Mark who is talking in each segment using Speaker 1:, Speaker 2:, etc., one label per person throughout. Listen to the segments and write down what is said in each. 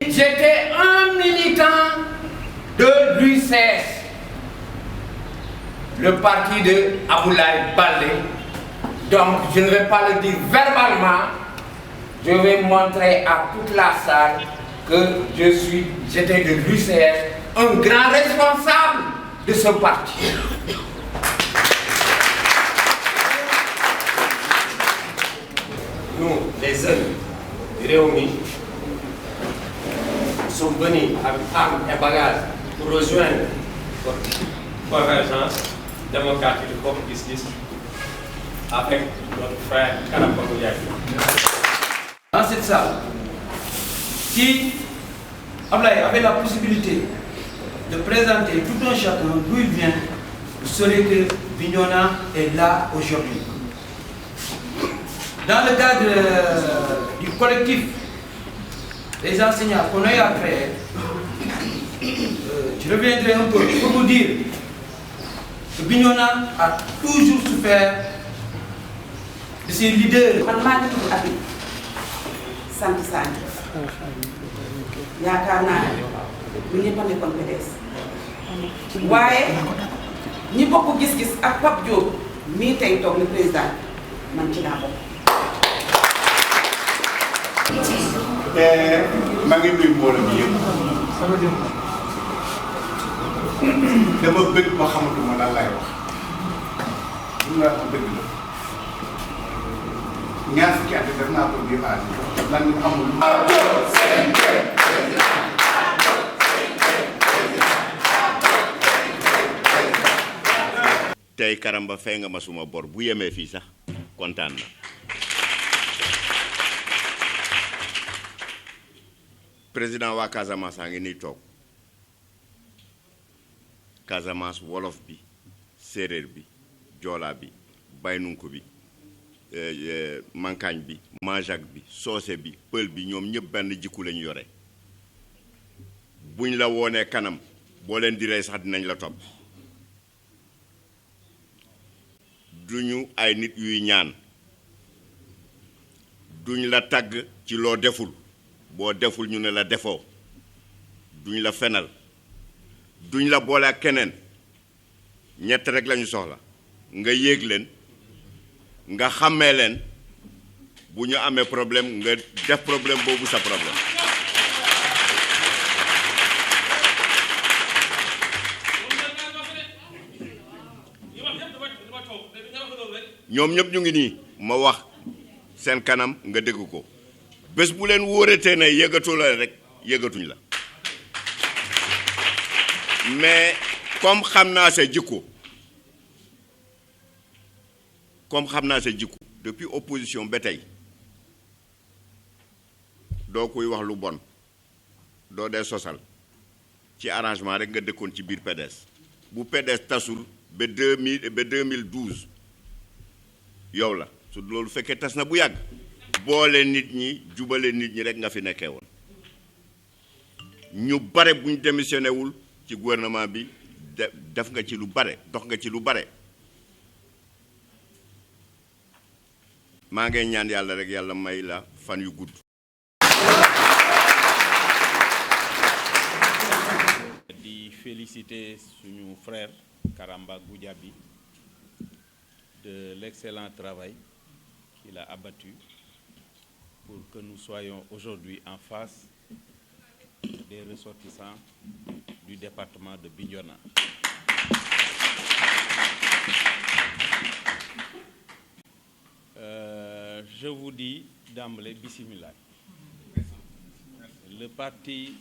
Speaker 1: J'étais un militant de l'UCS, le parti de Aboulaye Baldé. Donc je ne vais pas le dire verbalement, je vais montrer à toute la salle que j'étais de l'UCS, un grand responsable de ce parti.
Speaker 2: Nous, les jeunes réunis, sommes venus avec armes et bagages pour rejoindre votre convergence démocratique de Bokk Gis Gis avec notre frère Karamba Goudiaby.
Speaker 3: Dans cette salle, si Ablaye avait la possibilité de présenter tout un chacun d'où il vient, vous saurez que Bignona est là aujourd'hui. Dans le cadre du collectif des enseignants qu'on a eu à créer, je reviendrai un peu pour vous dire que Bignona a toujours souffert de ses leaders.
Speaker 4: Man maa ngi tudd Abi sant Sagne yaakaar naa ne ñu ñëpp a nekkoon PDS waaye ñi bokk gis-gis ak Pape Diop mii tey toog le président man ci laa bokk.
Speaker 5: maa ngi nuyu mbooloo mi yëpp dama bëgg ma xamatuma lan lay wax li nga wax dëgg la ñaar fukki at def naa ko biir aar lan ñu amul.
Speaker 6: tey Karamba fay nga ma suma bor bu yemee fii sax kontaan na. président waa Casamance a ngi nii toog Casamance wolof bi séeréer bi joolaa bi baynunko bi mankaañ bi manjak bi soose bi pël bi ñoom ñëpp benn jikku lañu yore buñ la woonee kanam boo leen di rey sax dinañ la topp duñu ay nit yuy ñaan duñ la tàgg ci loo deful boo deful ñu ne la defoo duñ la fenal duñ la boole ak keneen ñett rek lañu soxla nga yéeg leen nga xàmmee leen bu ñu amee problème nga def problème boobu sa problème ñoom ñëpp ñu ngi nii ma wax seen kanam nga dégg ko bés bu leen wóoratee ne yëgatu la rek yëgatuñ la mais comme xam naa sa jikko depuis opposition ba tey doo koy wax lu bon doo dee sosal ci arrangement rek nga dëkkoon ci biir PDS bu PDS tasul ba 2012 yow la su loolu fekkee tas na bu yàgg boole nit ñi jubale nit ñi rek nga fi nekkee woon ñu bare buñ démissionné wul ci gouvernement bi def nga ci lu bare dox nga ci lu bare maa ngi ñaan yàlla rek yàlla may la fan yu gudd.
Speaker 7: di féliciter suñu frère Karamba Goudiaby de l'excellent travail qu'il a abattu pour que nous soyons aujourd'hui en face des ressortissants du département de Bignona. Je vous dis d'emblée, bismillah. Le parti,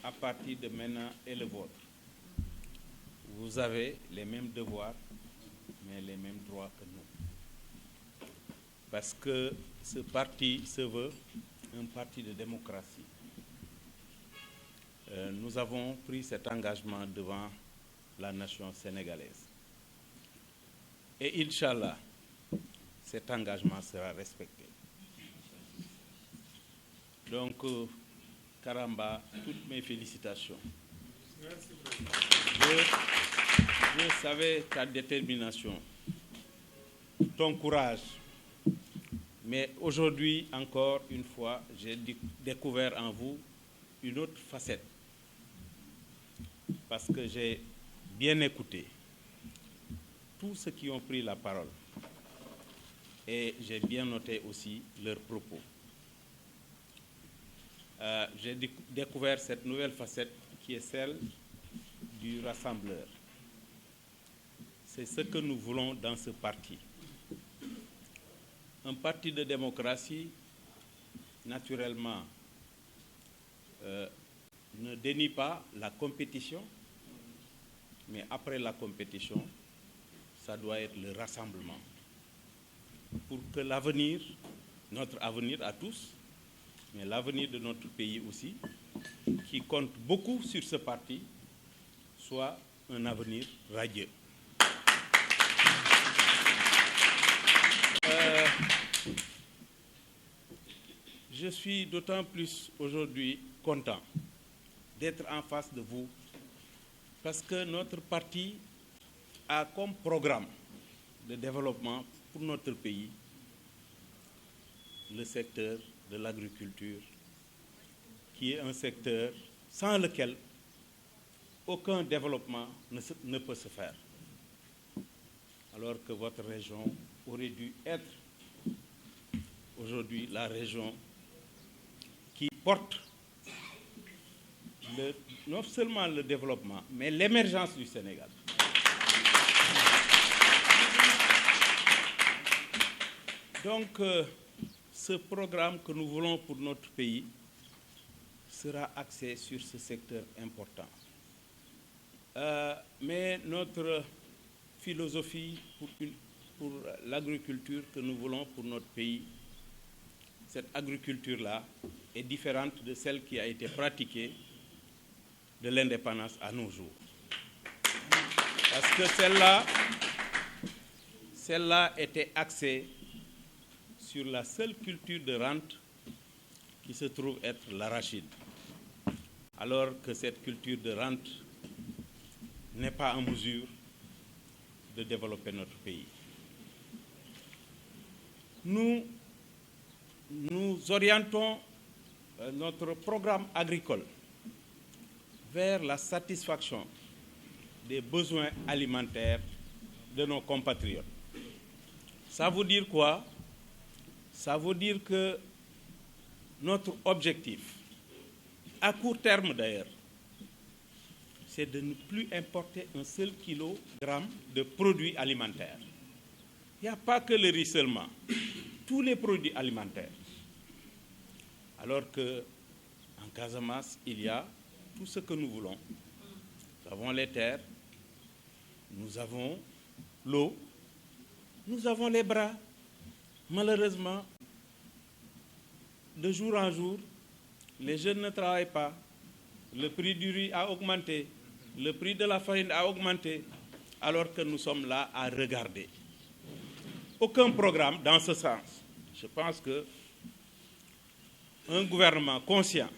Speaker 7: à partir de maintenant, est le vôtre. Vous avez les mêmes devoirs, mais les mêmes droits que nous. Parce que ce parti se veut un parti de démocratie. Nous avons pris cet engagement devant la nation sénégalaise. Et Inch'Allah, cet engagement sera respecté. Donc, Karamba, toutes mes félicitations. Je savais ta détermination, ton courage. Mais aujourd'hui, encore une fois, j'ai découvert en vous une autre facette. Parce que j'ai bien écouté tous ceux qui ont pris la parole. Et j'ai bien noté aussi leurs propos. J'ai découvert cette nouvelle facette qui est celle du rassembleur. C'est ce que nous voulons dans ce parti. Un parti de démocratie, naturellement, ne dénie pas la compétition, mais après la compétition, ça doit être le rassemblement. Pour que l'avenir, notre avenir à tous, mais l'avenir de notre pays aussi, qui compte beaucoup sur ce parti, soit un avenir radieux. Je suis d'autant plus aujourd'hui content d'être en face de vous parce que notre parti a comme programme de développement pour notre pays le secteur de l'agriculture, qui est un secteur sans lequel aucun développement ne peut se faire. Alors que votre région aurait dû être aujourd'hui la région qui porte non seulement le développement, mais l'émergence du Sénégal. Donc, ce programme que nous voulons pour notre pays sera axé sur ce secteur important. Mais notre philosophie pour l'agriculture que nous voulons pour notre pays, cette agriculture-là est différente de celle qui a été pratiquée de l'indépendance à nos jours. Parce que celle-là était axée sur la seule culture de rente qui se trouve être l'arachide. Alors que cette culture de rente n'est pas en mesure de développer notre pays. Nous orientons notre programme agricole vers la satisfaction des besoins alimentaires de nos compatriotes. Ça veut dire quoi? Ça veut dire que notre objectif, à court terme d'ailleurs, c'est de ne plus importer un seul kilogramme de produits alimentaires. Il n'y a pas que le riz seulement, tous les produits alimentaires. Alors qu'en Casamance, il y a tout ce que nous voulons. Nous avons les terres, nous avons l'eau, nous avons les bras. Malheureusement, de jour en jour, les jeunes ne travaillent pas. Le prix du riz a augmenté, le prix de la farine a augmenté, alors que nous sommes là à regarder. Aucun programme dans ce sens. Je pense qu'un gouvernement conscient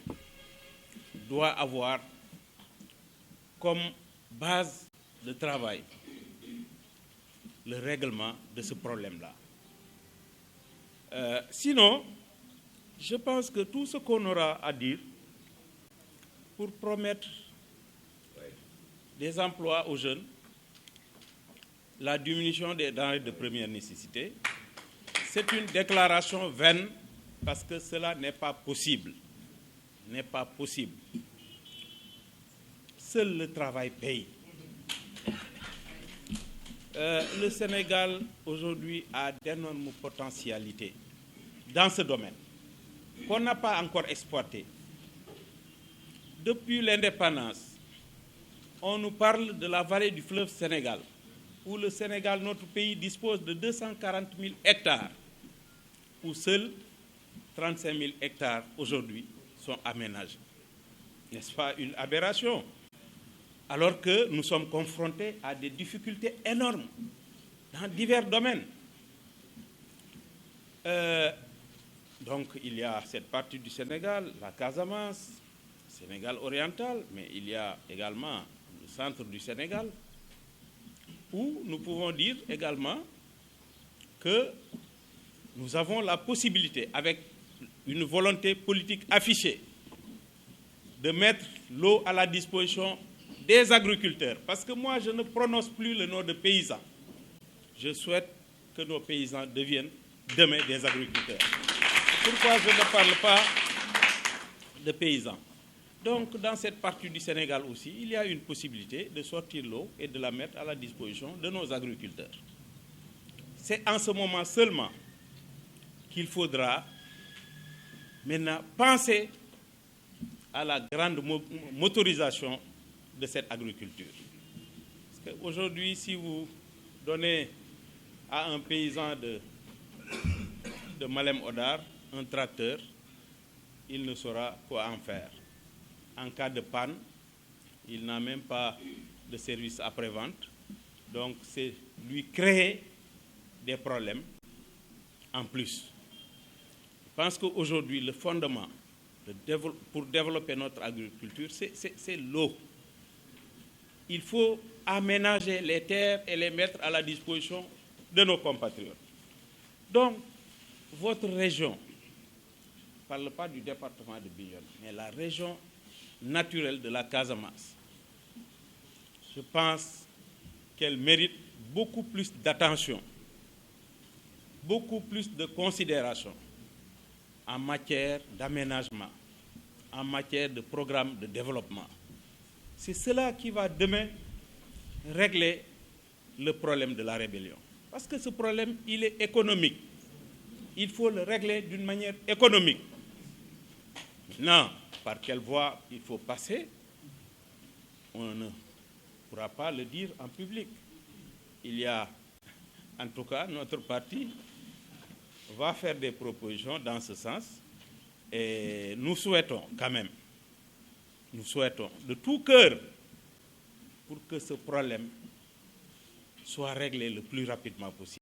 Speaker 7: doit avoir comme base de travail le règlement de ce problème-là. Sinon, je pense que tout ce qu'on aura à dire pour promettre des emplois aux jeunes, la diminution des denrées de première nécessité, c'est une déclaration vaine parce que cela n'est pas possible. N'est pas possible. Seul le travail paye. Le Sénégal aujourd'hui a d'énormes potentialités dans ce domaine qu'on n'a pas encore exploité. Depuis l'indépendance, on nous parle de la vallée du fleuve Sénégal, où le Sénégal, notre pays, dispose de 240 000 hectares, où seuls 35 000 hectares aujourd'hui sont aménagés. N'est-ce pas une aberration? Alors que nous sommes confrontés à des difficultés énormes dans divers domaines. Donc il y a cette partie du Sénégal, la Casamance, Sénégal oriental, mais il y a également le centre du Sénégal, où nous pouvons dire également que nous avons la possibilité, avec une volonté politique affichée, de mettre l'eau à la disposition des agriculteurs. Parce que moi, je ne prononce plus le nom de paysans. Je souhaite que nos paysans deviennent demain des agriculteurs. Pourquoi je ne parle pas de paysans? Donc, dans cette partie du Sénégal aussi, il y a une possibilité de sortir l'eau et de la mettre à la disposition de nos agriculteurs. C'est en ce moment seulement qu'il faudra maintenant penser à la grande motorisation de cette agriculture. Parce qu'aujourd'hui, si vous donnez à un paysan de Malem Hodar un tracteur, il ne saura quoi en faire. En cas de panne, il n'a même pas de service après-vente. Donc, c'est lui créer des problèmes en plus. Je pense qu'aujourd'hui, le fondement pour développer notre agriculture, c'est l'eau. Il faut aménager les terres et les mettre à la disposition de nos compatriotes. Donc, votre région, je ne parle pas du département de Bignona, mais la région naturelle de la Casamance, je pense qu'elle mérite beaucoup plus d'attention, beaucoup plus de considération en matière d'aménagement, en matière de programme de développement. C'est cela qui va demain régler le problème de la rébellion. Parce que ce problème, il est économique. Il faut le régler d'une manière économique. Maintenant, par quelle voie il faut passer, on ne pourra pas le dire en public. Il y a, en tout cas, notre parti va faire des propositions dans ce sens et nous souhaitons quand même, nous souhaitons de tout cœur pour que ce problème soit réglé le plus rapidement possible.